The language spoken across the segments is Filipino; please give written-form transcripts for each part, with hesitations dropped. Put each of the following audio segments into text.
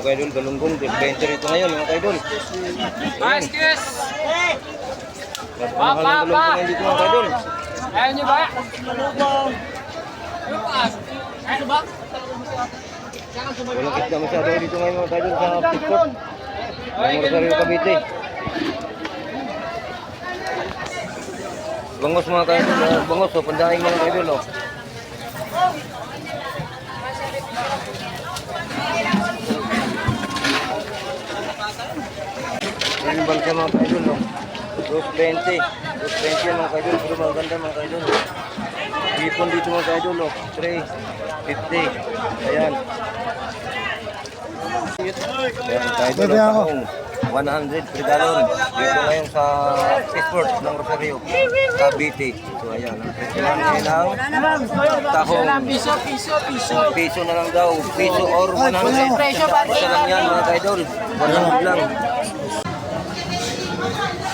kaidol, galunggong, 20 rito ngayon mga kaidol. Excuse! Napamahal ng galunggong dito mga kaidol. Ayaw niyo ba? Ano ba? Walang kita masyado dito ngayon mga kaidol sa Pitcourt. Ang Rosario Cavite. Bangos mga kaidol, bangos o pandaing mga kaidol o. Yan bang siya mga kaidol o. 220 mga kaidol, pero maganda mga kaidol. Ipon dito mga kaidol o. 350. Ayan. Ayan kaidol o, taong 100 per gallon. Dito ngayon sa Pitcourt ng Rosario, Cavite. So ayan, ang presyo lang ngayon ng tahong. Piso na lang daw. Piso or 100. Isa lang yan mga kaidol. 100 lang.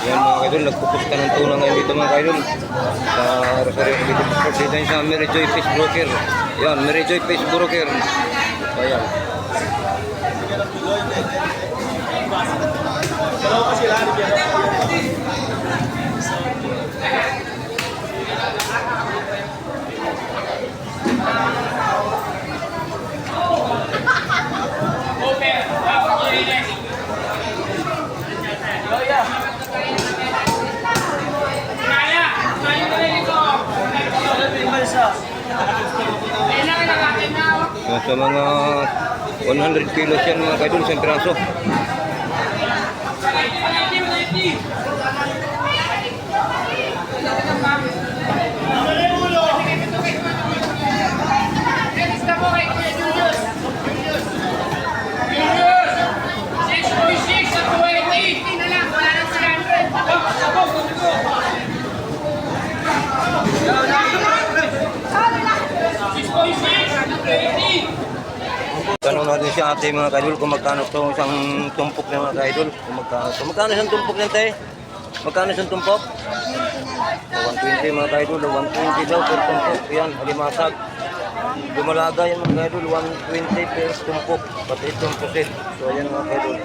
Yan mga kaidol, nagpupusta ng tuna ngayon dito mga kaidol. Sa Rosario Cavite Pitcourt. Dito yung sa Mary Joy Fish Broker. Yan, Mary Joy Fish Broker. Ayan. Sa mga 100 kilos yan mga kaidol, isang piraso. Tanong natin si ate mga kaidol kung magkano itong isang tumpok ng mga kaidol. Kung magkano ito. Magkano isang tumpok yan tayo? Magkano isang tumpok? 120 mga kaidol. 120 daw per tumpok. Yan, alimasag. Dumalaga yan mga kaidol. 120 per tumpok. Pati itong pusit. So yan mga kaidol.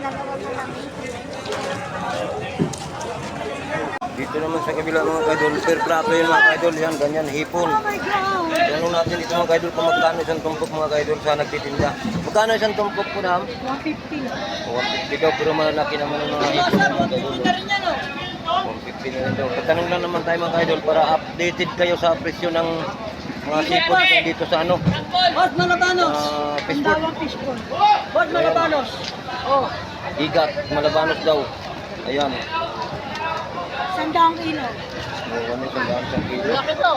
Dito naman sa kabila mga kaidol. Per plato yan mga kaidol. Yan, ganyan, hipon. Tanong natin dito mga kaidol kung magkano isang tumpok mga kaidol sa nagtitinda. Magkano isang tumpok po na? 150. 150 daw, pero malaki naman ang mga ipon mga kaidol. 150 na rin daw. Patanong lang naman tayo mga kaidol para updated kayo sa presyo ng mga sipon dito sa ano. Bot Malabanos. Pitcourt. Bot Malabanos. Oh, Igat, Malabanos daw. Ayan. 100 kilo. Ano, 100 kilo. Laki to.